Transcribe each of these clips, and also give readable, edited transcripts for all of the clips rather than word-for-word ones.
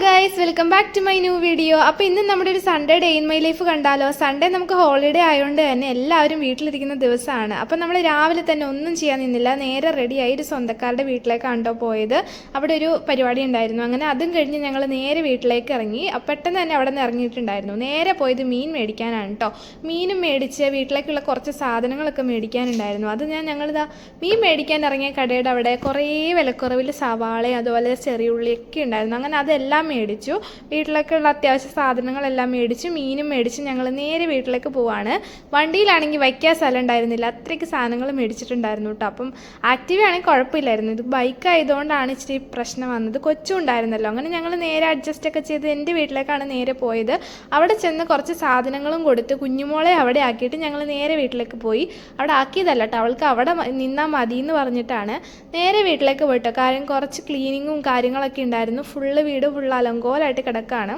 Guys, welcome back to my new video. അപ്പോൾ ഇന്ന് നമ്മുടെ ഒരു Sunday day in my life കണ്ടാലോ. സൺഡേ നമുക്ക് ഹോളിഡേ ആയതുകൊണ്ട് തന്നെ എല്ലാവരും വീട്ടിലിരിക്കുന്ന ദിവസമാണ്. അപ്പോൾ നമ്മൾ രാവിലെ തന്നെ ഒന്നും ചെയ്യാൻ നിന്നില്ല, നേരെ റെഡിയായി ഒരു സ്വന്തക്കാരുടെ വീട്ടിലേക്കാണ് പോയത്. അവിടെ ഒരു പരിപാടി ഉണ്ടായിരുന്നു. അങ്ങനെ അതും കഴിഞ്ഞ് ഞങ്ങൾ നേരെ വീട്ടിലേക്ക് ഇറങ്ങി. പെട്ടെന്ന് തന്നെ അവിടെ നിന്ന് ഇറങ്ങിയിട്ടുണ്ടായിരുന്നു. നേരെ പോയത് മീൻ മേടിക്കാനാണ് കേട്ടോ. മീനും മേടിച്ച് വീട്ടിലേക്കുള്ള കുറച്ച് സാധനങ്ങളൊക്കെ മേടിക്കാനുണ്ടായിരുന്നു. അത് ഞങ്ങളിതാ മീൻ മേടിക്കാൻ ഇറങ്ങിയ കടയുടെ അവിടെ കുറേ വിലക്കുറവിൽ സവാളയും അതുപോലെ ചെറിയുള്ളിയൊക്കെ ഉണ്ടായിരുന്നു. അങ്ങനെ അതെല്ലാം മേടിച്ചു. വീട്ടിലേക്കുള്ള അത്യാവശ്യ സാധനങ്ങളെല്ലാം മേടിച്ചു, മീനും മേടിച്ച് ഞങ്ങൾ നേരെ വീട്ടിലേക്ക് പോവാണ്. വണ്ടിയിലാണെങ്കിൽ വയ്ക്കാൻ സ്ഥലം ഉണ്ടായിരുന്നില്ല, അത്രയ്ക്ക് സാധനങ്ങൾ മേടിച്ചിട്ടുണ്ടായിരുന്നു കേട്ടോ. അപ്പം ആക്റ്റീവ ആണെങ്കിൽ കുഴപ്പമില്ലായിരുന്നു. ഇത് ബൈക്ക് ആയതുകൊണ്ടാണ് ഇച്ചിരി പ്രശ്നം വന്നത്. കൊച്ചും ഉണ്ടായിരുന്നല്ലോ. അങ്ങനെ ഞങ്ങൾ നേരെ അഡ്ജസ്റ്റ് ഒക്കെ ചെയ്ത് എൻ്റെ വീട്ടിലേക്കാണ് നേരെ പോയത്. അവിടെ ചെന്ന് കുറച്ച് സാധനങ്ങളും കൊടുത്ത് കുഞ്ഞുമോളെ അവിടെ ആക്കിയിട്ട് ഞങ്ങൾ നേരെ വീട്ടിലേക്ക് പോയി. അവിടെ ആക്കിയതല്ല കേട്ടോ, അവൾക്ക് അവിടെ നിന്നാൽ മതി എന്ന് പറഞ്ഞിട്ടാണ് നേരെ വീട്ടിലേക്ക് പോയിട്ടോ. കാര്യം കുറച്ച് ക്ലീനിങ്ങും കാര്യങ്ങളൊക്കെ ഉണ്ടായിരുന്നു. വീട് ഫുൾ അലങ്കോലമായിട്ട് കിടക്കുകയാണ്.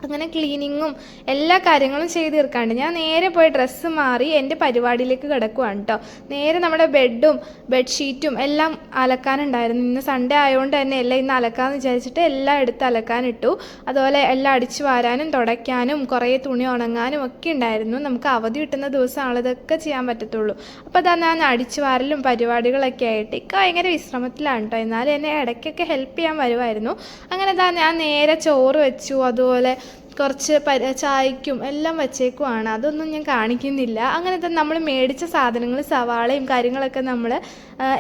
അങ്ങനെ ക്ലീനിങ്ങും എല്ലാ കാര്യങ്ങളും ചെയ്ത് തീർക്കാണ്ട് ഞാൻ നേരെ പോയി ഡ്രസ്സ് മാറി എൻ്റെ പരിപാടിയിലേക്ക് കിടക്കുവാണ് കേട്ടോ. നേരെ നമ്മുടെ ബെഡും ബെഡ്ഷീറ്റും എല്ലാം അലക്കാനുണ്ടായിരുന്നു. ഇന്ന് സൺഡേ ആയതുകൊണ്ട് തന്നെ എല്ലാം ഇന്ന് അലക്കാമെന്ന് വിചാരിച്ചിട്ട് എല്ലാം എടുത്ത് അലക്കാനിട്ടു. അതുപോലെ എല്ലാം അടിച്ചു വാരാനും തുടയ്ക്കാനും കുറേ തുണി ഉണങ്ങാനും ഒക്കെ ഉണ്ടായിരുന്നു. നമുക്ക് അവധി കിട്ടുന്ന ദിവസമാണ് ഇതൊക്കെ ചെയ്യാൻ പറ്റത്തുള്ളൂ. അപ്പോൾ അതാ ഞാൻ അടിച്ചു വാരലും പരിപാടികളൊക്കെ ആയിട്ട് ഭയങ്കര വിശ്രമത്തിലാണ് കേട്ടോ. എന്നാലും എന്നെ ഇടയ്ക്കൊക്കെ ഹെൽപ്പ് ചെയ്യാൻ വരുമായിരുന്നു. അങ്ങനെ ഞാൻ നേരെ ചോറ് വെച്ചു. അതുപോലെ കുറച്ച് ചായക്കും എല്ലാം വച്ചേക്കുവാണ്. അതൊന്നും ഞാൻ കാണിക്കുന്നില്ല. അങ്ങനെ തന്നെ നമ്മൾ മേടിച്ച സാധനങ്ങൾ സവാളയും കാര്യങ്ങളൊക്കെ നമ്മൾ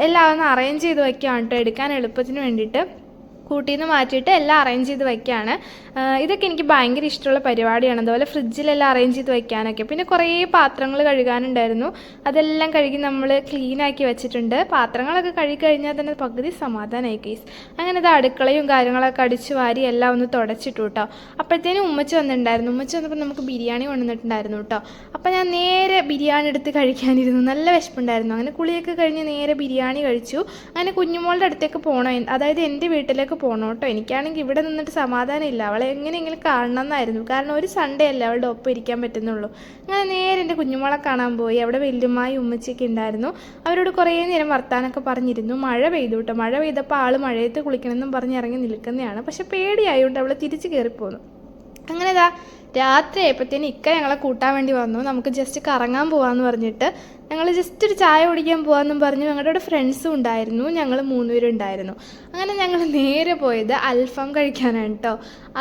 എല്ലാം ഒന്ന് അറേഞ്ച് ചെയ്ത് വയ്ക്കുകയാണ് കേട്ടോ, എടുക്കാൻ എളുപ്പത്തിന് വേണ്ടിയിട്ട്. കൂട്ടിൽ നിന്ന് മാറ്റിയിട്ട് എല്ലാം അറേഞ്ച് ചെയ്ത് വയ്ക്കുകയാണ്. ഇതൊക്കെ എനിക്ക് ഭയങ്കര ഇഷ്ടമുള്ള പരിപാടിയാണ്. അതുപോലെ ഫ്രിഡ്ജിലെല്ലാം അറേഞ്ച് ചെയ്ത് വയ്ക്കാനൊക്കെ. പിന്നെ കുറേ പാത്രങ്ങൾ കഴുകാനുണ്ടായിരുന്നു. അതെല്ലാം കഴുകി നമ്മൾ ക്ലീനാക്കി വെച്ചിട്ടുണ്ട്. പാത്രങ്ങളൊക്കെ കഴുകി കഴിഞ്ഞാൽ തന്നെ പകുതി സമാധാനമായി കേസ്. അങ്ങനെ ഇത് അടുക്കളയും കാര്യങ്ങളൊക്കെ അടിച്ചു വാരി എല്ലാം ഒന്ന് തുടച്ചിട്ടു കേട്ടോ. അപ്പോഴത്തേനും ഉമ്മച്ചി വന്നിട്ടുണ്ടായിരുന്നു. ഉമ്മച്ചി വന്നപ്പോൾ നമുക്ക് ബിരിയാണി കൊണ്ടുവന്നിട്ടുണ്ടായിരുന്നു കേട്ടോ. അപ്പോൾ ഞാൻ നേരെ ബിരിയാണി എടുത്ത് കഴിക്കാനിരുന്നു. നല്ല വിശപ്പുണ്ടായിരുന്നു. അങ്ങനെ കുളിയൊക്കെ കഴിഞ്ഞ് നേരെ ബിരിയാണി കഴിച്ചു. അങ്ങനെ കുഞ്ഞുമോളുടെ അടുത്തേക്ക് പോകണം, അതായത് എൻ്റെ വീട്ടിലേക്ക് പോകണം കേട്ടോ. എനിക്കാണെങ്കിൽ ഇവിടെ നിന്നിട്ട് സമാധാനമില്ല. അവളെ എങ്ങനെയെങ്കിലും കാണണം എന്നായിരുന്നു. കാരണം ഒരു സൺഡേ അല്ലേ അവളുടെ ഒപ്പം ഇരിക്കാൻ പറ്റുന്നുള്ളൂ. അങ്ങനെ നേരെ എൻ്റെ കുഞ്ഞുമോളെ കാണാൻ പോയി. അവിടെ വല്യമ്മായി ഉമ്മച്ചിയൊക്കെ ഉണ്ടായിരുന്നു. അവരോട് കുറേ നേരം വർത്താനൊക്കെ പറഞ്ഞിരുന്നു. മഴ പെയ്തു കേട്ടോ. മഴ പെയ്തപ്പോൾ ആൾ മഴയത്ത് കുളിക്കണമെന്നും പറഞ്ഞ് ഇറങ്ങി നിൽക്കുന്നതാണ്. പക്ഷെ പേടിയായതുകൊണ്ട് അവൾ തിരിച്ച് കയറിപ്പോന്നു. അങ്ങനെ രാത്രി ആയപ്പോഴത്തേന് ഇക്ക ഞങ്ങളെ കൂട്ടാൻ വേണ്ടി വന്നു. നമുക്ക് ജസ്റ്റ് കറങ്ങാൻ പോകാമെന്ന് പറഞ്ഞിട്ട് ഞങ്ങൾ ജസ്റ്റ് ഒരു ചായ കുടിക്കാൻ പോകാമെന്നും പറഞ്ഞു. ഞങ്ങളുടെ അവിടെ ഫ്രണ്ട്സും ഉണ്ടായിരുന്നു. ഞങ്ങൾ 3 പേരും ഉണ്ടായിരുന്നു. അങ്ങനെ ഞങ്ങൾ നേരെ പോയത് അൽഫാം കഴിക്കാനാണ് കേട്ടോ.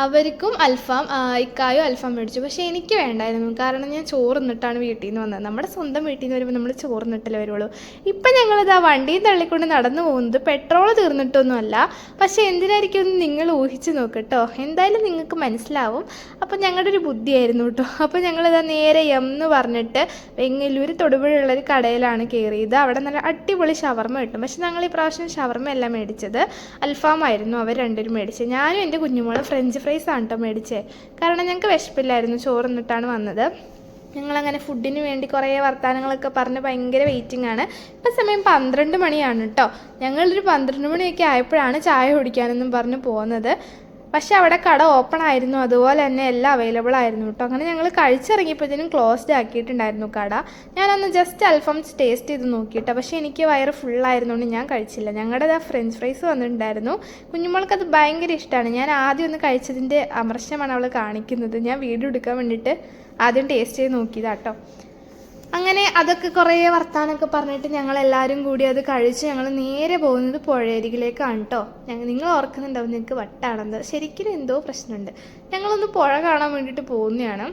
അവർക്കും അൽഫാം, ഇക്കായും അൽഫാം മേടിച്ചു. പക്ഷേ എനിക്ക് വേണ്ടായിരുന്നു. കാരണം ഞാൻ ചോറ് നിന്നിട്ടാണ് വീട്ടിൽ നിന്ന് വന്നത്. നമ്മുടെ സ്വന്തം വീട്ടിൽ നിന്ന് വരുമ്പോൾ നമ്മൾ ചോറ് നിന്നിട്ടല്ലേ വരുള്ളൂ. ഇപ്പം ഞങ്ങളിതാ വണ്ടിയും തള്ളിക്കൊണ്ട് നടന്നു പോകുന്നത് പെട്രോൾ തീർന്നിട്ടൊന്നുമല്ല. പക്ഷേ എന്തിനായിരിക്കും ഒന്ന് നിങ്ങൾ ഊഹിച്ച് നോക്കട്ടോ. എന്തായാലും നിങ്ങൾക്ക് മനസ്സിലാവും. അപ്പം ഞങ്ങളുടെ ഒരു ബുദ്ധിയായിരുന്നു കേട്ടോ. അപ്പോൾ ഞങ്ങളിതാ നേരെ എന്ന് പറഞ്ഞിട്ട് വെങ്ങല്ലൂർ തൊടുപുഴയുള്ള ഒരു കടയിലാണ് കയറിയത്. അവിടെ നല്ല അടിപൊളി ഷവർമ കിട്ടും. പക്ഷെ ഞങ്ങൾ ഈ പ്രാവശ്യം ഷവർമ അല്ല മേടിച്ചത്, അൽഫാമായിരുന്നു അവർ രണ്ടുപേരും മേടിച്ചത്. ഞാനും എൻ്റെ കുഞ്ഞുമോളും ഫ്രഞ്ച് ഫ്രൈസ് ആണ് കേട്ടോ മേടിച്ചത്. കാരണം ഞങ്ങൾക്ക് വിശപ്പില്ലായിരുന്നു, ചോറ് നിന്നിട്ടാണ് വന്നത്. ഞങ്ങളങ്ങനെ ഫുഡിന് വേണ്ടി കുറേ വർത്തമാനങ്ങളൊക്കെ പറഞ്ഞ് ഭയങ്കര വെയിറ്റിംഗ് ആണ്. ഇപ്പം സമയം 12 മണിയാണ് കേട്ടോ. ഞങ്ങളൊരു 12 മണിയൊക്കെ ആയപ്പോഴാണ് ചായ കുടിക്കാനെന്നും പറഞ്ഞ് പോകുന്നത്. പക്ഷെ അവിടെ കട ഓപ്പൺ ആയിരുന്നു. അതുപോലെ തന്നെ എല്ലാം അവൈലബിൾ ആയിരുന്നു കേട്ടോ. അങ്ങനെ ഞങ്ങൾ കഴിച്ചിറങ്ങിയപ്പോഴത്തേനും ക്ലോസ്ഡ് ആക്കിയിട്ടുണ്ടായിരുന്നു കട. ഞാനന്ന് ജസ്റ്റ് അൽഫാം ടേസ്റ്റ് ചെയ്ത് നോക്കിയിട്ടോ. പക്ഷേ എനിക്ക് വയറ് ഫുള്ളായിരുന്നുകൊണ്ട് ഞാൻ കഴിച്ചില്ല. ഞങ്ങളുടെ ഫ്രഞ്ച് ഫ്രൈസ് വന്നിട്ടുണ്ടായിരുന്നു. കുഞ്ഞുമോൾക്കത് ഭയങ്കര ഇഷ്ടമാണ്. ഞാൻ ആദ്യം ഒന്ന് കഴിച്ചതിൻ്റെ അമർശമാണ് അവൾ കാണിക്കുന്നത്. ഞാൻ വീഡിയോ എടുക്കാൻ വേണ്ടിയിട്ട് ആദ്യം ടേസ്റ്റ് ചെയ്ത് നോക്കിയതാട്ടോ. അങ്ങനെ അതൊക്കെ കുറേ വർത്താനമൊക്കെ പറഞ്ഞിട്ട് ഞങ്ങളെല്ലാവരും കൂടി അത് കഴിച്ച് ഞങ്ങൾ നേരെ പോകുന്നത് പുഴയരികിലേക്കാണ് കേട്ടോ. നിങ്ങൾ ഓർക്കുന്നുണ്ടാവും നിങ്ങൾക്ക് വട്ടാണെന്ന്. ശരിക്കും എന്തോ പ്രശ്നമുണ്ട്. ഞങ്ങളൊന്ന് പുഴ കാണാൻ വേണ്ടിയിട്ട് പോകുന്നതാണ്.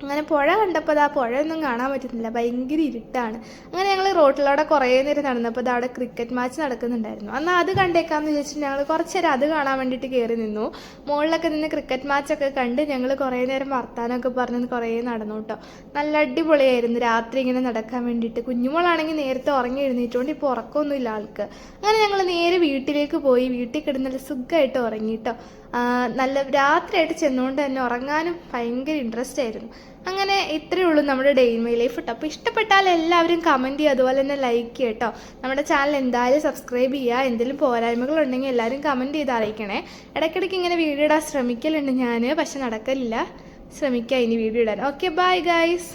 അങ്ങനെ പുഴ കണ്ടപ്പോൾ ആ പുഴയൊന്നും കാണാൻ പറ്റുന്നില്ല, ഭയങ്കര ഇരുട്ടാണ്. അങ്ങനെ ഞങ്ങൾ റോട്ടിലൂടെ കുറേ നേരം നടന്നപ്പോൾ അവിടെ ക്രിക്കറ്റ് മാച്ച് നടക്കുന്നുണ്ടായിരുന്നു. എന്നാൽ അത് കണ്ടേക്കാമെന്ന് വിചാരിച്ചിട്ട് ഞങ്ങൾ കുറച്ച് നേരം അത് കാണാൻ വേണ്ടിയിട്ട് കയറി നിന്നു. മുകളിലൊക്കെ നിന്ന് ക്രിക്കറ്റ് മാച്ചൊക്കെ കണ്ട് ഞങ്ങൾ കുറേ നേരം വർത്താനമൊക്കെ പറഞ്ഞ് കുറേ നടന്നു കേട്ടോ. നല്ല അടിപൊളിയായിരുന്നു രാത്രി ഇങ്ങനെ നടക്കാൻ വേണ്ടിയിട്ട്. കുഞ്ഞുമോളാണെങ്കിൽ നേരത്തെ ഉറങ്ങി എഴുന്നേറ്റുകൊണ്ട് ഇപ്പോൾ ഉറക്കമൊന്നുമില്ല ആൾക്ക്. അങ്ങനെ ഞങ്ങൾ നേരെ വീട്ടിലേക്ക് പോയി. വീട്ടിൽ കിടന്ന് നല്ല സുഖമായിട്ട് ഉറങ്ങി കേട്ടോ. നല്ല രാത്രിയായിട്ട് ചെന്നുകൊണ്ട് തന്നെ ഉറങ്ങാനും ഭയങ്കര ഇൻട്രസ്റ്റ് ആയിരുന്നു. അങ്ങനെ ഇത്രയേ ഉള്ളൂ നമ്മുടെ ഡേ ഇൻ മൈ ലൈഫ് കേട്ടോ. അപ്പോൾ ഇഷ്ടപ്പെട്ടാൽ എല്ലാവരും കമൻറ്റ് ചെയ്യുക, അതുപോലെ തന്നെ ലൈക്ക് ചെയ്യുക കേട്ടോ. നമ്മുടെ ചാനൽ എന്തായാലും സബ്സ്ക്രൈബ് ചെയ്യുക. എന്തെങ്കിലും പോരായ്മകളുണ്ടെങ്കിൽ എല്ലാവരും കമൻറ്റ് ചെയ്ത് അറിയിക്കണേ. ഇടയ്ക്കിടയ്ക്ക് ഇങ്ങനെ വീഡിയോ ഇടാൻ ശ്രമിക്കലുണ്ട് ഞാൻ, പക്ഷെ നടക്കലില്ല. ശ്രമിക്കുക ഇനി വീഡിയോ ഇടാൻ. Okay, bye guys.